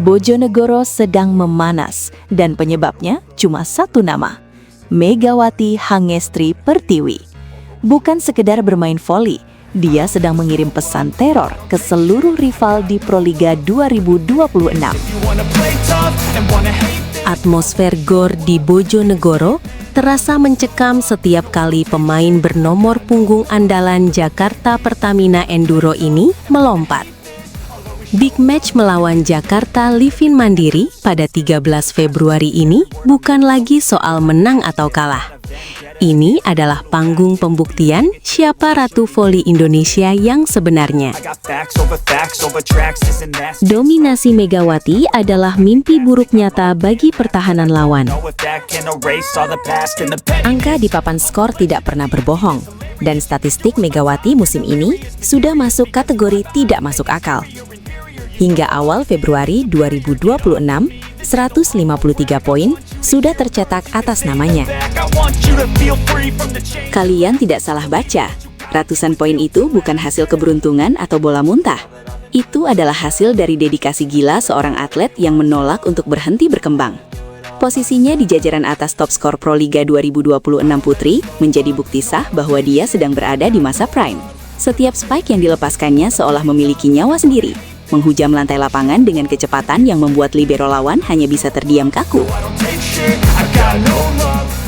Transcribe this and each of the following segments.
Bojonegoro sedang memanas dan penyebabnya cuma satu nama, Megawati Hangestri Pertiwi. Bukan sekedar bermain voli, dia sedang mengirim pesan teror ke seluruh rival di Proliga 2026. Atmosfer gor di Bojonegoro terasa mencekam setiap kali pemain bernomor punggung andalan Jakarta Pertamina Enduro ini melompat. Big match melawan Jakarta Livin Mandiri pada 13 Februari ini bukan lagi soal menang atau kalah. Ini adalah panggung pembuktian siapa Ratu Voli Indonesia yang sebenarnya. Dominasi Megawati adalah mimpi buruk nyata bagi pertahanan lawan. Angka di papan skor tidak pernah berbohong, dan statistik Megawati musim ini sudah masuk kategori tidak masuk akal. Hingga awal Februari 2026, 153 poin sudah tercetak atas namanya. Kalian tidak salah baca, ratusan poin itu bukan hasil keberuntungan atau bola muntah. Itu adalah hasil dari dedikasi gila seorang atlet yang menolak untuk berhenti berkembang. Posisinya di jajaran atas top skor Proliga 2026 Putri menjadi bukti sah bahwa dia sedang berada di masa prime. Setiap spike yang dilepaskannya seolah memiliki nyawa sendiri, menghujam lantai lapangan dengan kecepatan yang membuat libero lawan hanya bisa terdiam kaku.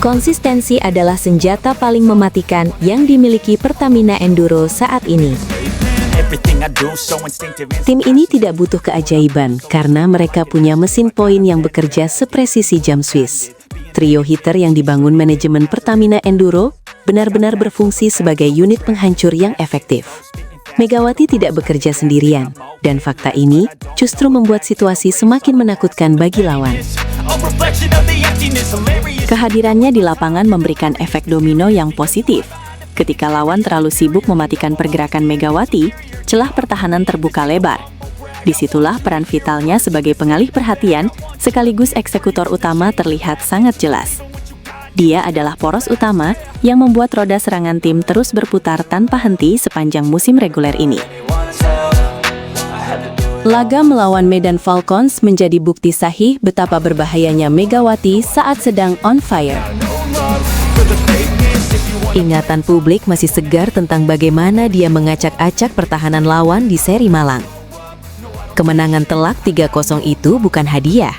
Konsistensi adalah senjata paling mematikan yang dimiliki Pertamina Enduro saat ini. Tim ini tidak butuh keajaiban karena mereka punya mesin poin yang bekerja sepresisi jam Swiss. Trio hitter yang dibangun manajemen Pertamina Enduro benar-benar berfungsi sebagai unit penghancur yang efektif. Megawati tidak bekerja sendirian, dan fakta ini justru membuat situasi semakin menakutkan bagi lawan. Kehadirannya di lapangan memberikan efek domino yang positif. Ketika lawan terlalu sibuk mematikan pergerakan Megawati, celah pertahanan terbuka lebar. Disitulah peran vitalnya sebagai pengalih perhatian sekaligus eksekutor utama terlihat sangat jelas. Dia adalah poros utama yang membuat roda serangan tim terus berputar tanpa henti sepanjang musim reguler ini. Laga melawan Medan Falcons menjadi bukti sahih betapa berbahayanya Megawati saat sedang on fire. Ingatan publik masih segar tentang bagaimana dia mengacak-acak pertahanan lawan di seri Malang. Kemenangan telak 3-0 itu bukan hadiah,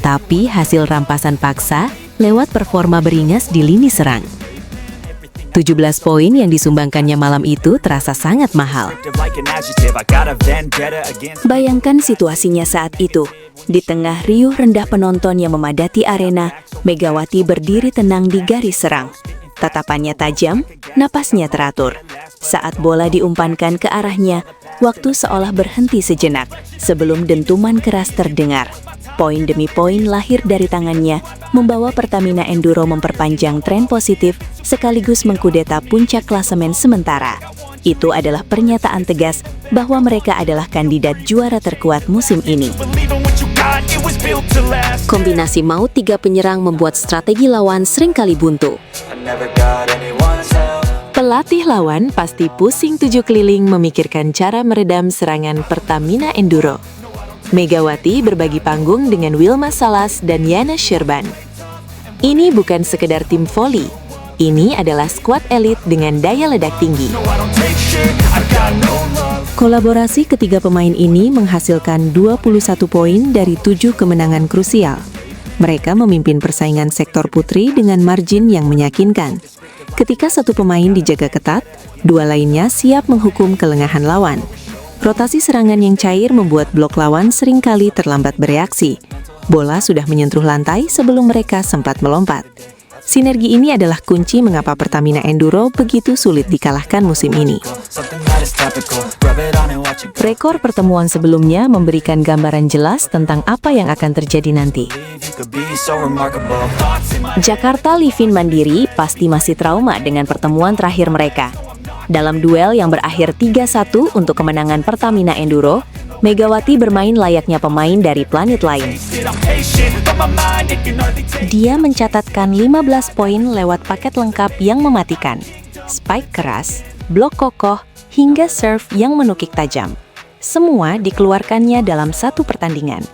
tapi hasil rampasan paksa lewat performa beringas di lini serang. 17 poin yang disumbangkannya malam itu terasa sangat mahal. Bayangkan situasinya saat itu. Di tengah riuh rendah penonton yang memadati arena, Megawati berdiri tenang di garis serang. Tatapannya tajam, napasnya teratur. Saat bola diumpankan ke arahnya, waktu seolah berhenti sejenak sebelum dentuman keras terdengar. Poin demi poin lahir dari tangannya, membawa Pertamina Enduro memperpanjang tren positif sekaligus mengkudeta puncak klasemen sementara. Itu adalah pernyataan tegas bahwa mereka adalah kandidat juara terkuat musim ini. Kombinasi maut tiga penyerang membuat strategi lawan seringkali buntu. Pelatih lawan pasti pusing 7 keliling memikirkan cara meredam serangan Pertamina Enduro. Megawati berbagi panggung dengan Wilma Salas dan Yana Sherban. Ini bukan sekedar tim voli, ini adalah skuad elit dengan daya ledak tinggi. Kolaborasi ketiga pemain ini menghasilkan 21 poin dari 7 kemenangan krusial. Mereka memimpin persaingan sektor putri dengan margin yang meyakinkan. Ketika satu pemain dijaga ketat, dua lainnya siap menghukum kelengahan lawan. Rotasi serangan yang cair membuat blok lawan seringkali terlambat bereaksi. Bola sudah menyentuh lantai sebelum mereka sempat melompat. Sinergi ini adalah kunci mengapa Pertamina Enduro begitu sulit dikalahkan musim ini. Rekor pertemuan sebelumnya memberikan gambaran jelas tentang apa yang akan terjadi nanti. Jakarta Livin Mandiri pasti masih trauma dengan pertemuan terakhir mereka. Dalam duel yang berakhir 3-1 untuk kemenangan Pertamina Enduro, Megawati bermain layaknya pemain dari planet lain. Dia mencatatkan 15 poin lewat paket lengkap yang mematikan, spike keras, blok kokoh, hingga serve yang menukik tajam. Semua dikeluarkannya dalam satu pertandingan.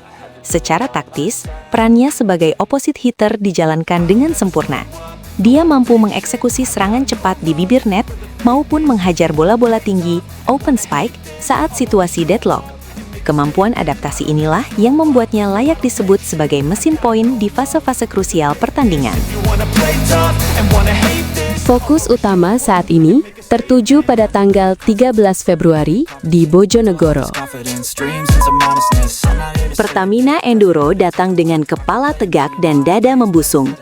Secara taktis, perannya sebagai opposite hitter dijalankan dengan sempurna. Dia mampu mengeksekusi serangan cepat di bibir net maupun menghajar bola-bola tinggi open spike saat situasi deadlock. Kemampuan adaptasi inilah yang membuatnya layak disebut sebagai mesin poin di fase-fase krusial pertandingan. Fokus utama saat ini tertuju pada tanggal 13 Februari di Bojonegoro. Pertamina Enduro datang dengan kepala tegak dan dada membusung.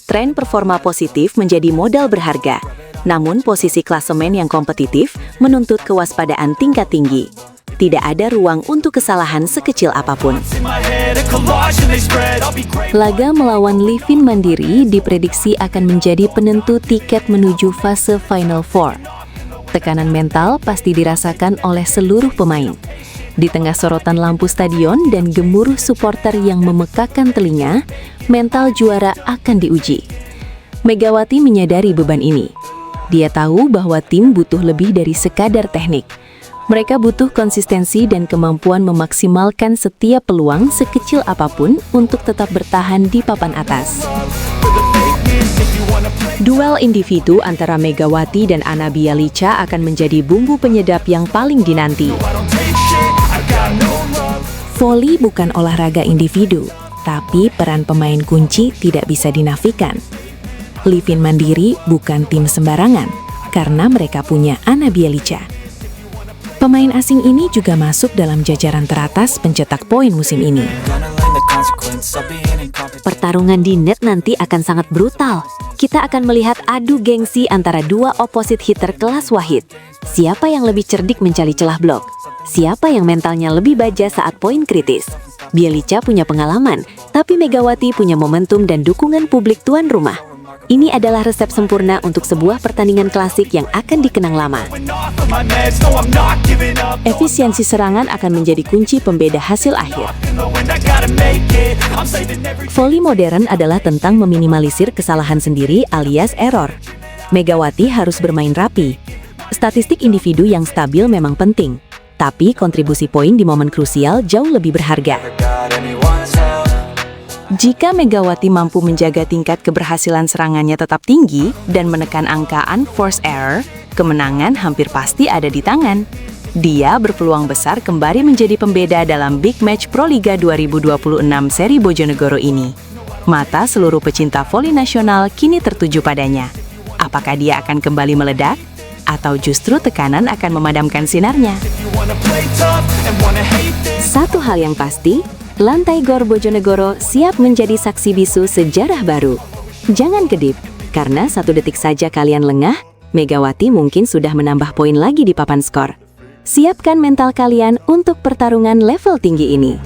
Tren performa positif menjadi modal berharga, namun posisi klasemen yang kompetitif menuntut kewaspadaan tingkat tinggi. Tidak ada ruang untuk kesalahan sekecil apapun. Laga melawan Livin Mandiri diprediksi akan menjadi penentu tiket menuju fase Final Four. Tekanan mental pasti dirasakan oleh seluruh pemain. Di tengah sorotan lampu stadion dan gemuruh supporter yang memekakan telinga, mental juara akan diuji. Megawati menyadari beban ini. Dia tahu bahwa tim butuh lebih dari sekadar teknik. Mereka butuh konsistensi dan kemampuan memaksimalkan setiap peluang sekecil apapun untuk tetap bertahan di papan atas. Duel individu antara Megawati dan Anabia Licha akan menjadi bumbu penyedap yang paling dinanti. Voli bukan olahraga individu, tapi peran pemain kunci tidak bisa dinafikan. Livin Mandiri bukan tim sembarangan, karena mereka punya Anabia Licha. Pemain asing ini juga masuk dalam jajaran teratas pencetak poin musim ini. Pertarungan di net nanti akan sangat brutal. Kita akan melihat adu gengsi antara dua opposite hitter kelas wahid. Siapa yang lebih cerdik mencari celah blok? Siapa yang mentalnya lebih baja saat poin kritis? Bielica punya pengalaman, tapi Megawati punya momentum dan dukungan publik tuan rumah. Ini adalah resep sempurna untuk sebuah pertandingan klasik yang akan dikenang lama. Efisiensi serangan akan menjadi kunci pembeda hasil akhir. Voli modern adalah tentang meminimalisir kesalahan sendiri alias error. Megawati harus bermain rapi. Statistik individu yang stabil memang penting, tapi kontribusi poin di momen krusial jauh lebih berharga. Jika Megawati mampu menjaga tingkat keberhasilan serangannya tetap tinggi dan menekan angka unforced error, kemenangan hampir pasti ada di tangan. Dia berpeluang besar kembali menjadi pembeda dalam Big Match Proliga 2026 seri Bojonegoro ini. Mata seluruh pecinta voli nasional kini tertuju padanya. Apakah dia akan kembali meledak? Atau justru tekanan akan memadamkan sinarnya? Satu hal yang pasti, lantai GOR Bojonegoro siap menjadi saksi bisu sejarah baru. Jangan kedip, karena 1 detik saja kalian lengah, Megawati mungkin sudah menambah poin lagi di papan skor. Siapkan mental kalian untuk pertarungan level tinggi ini.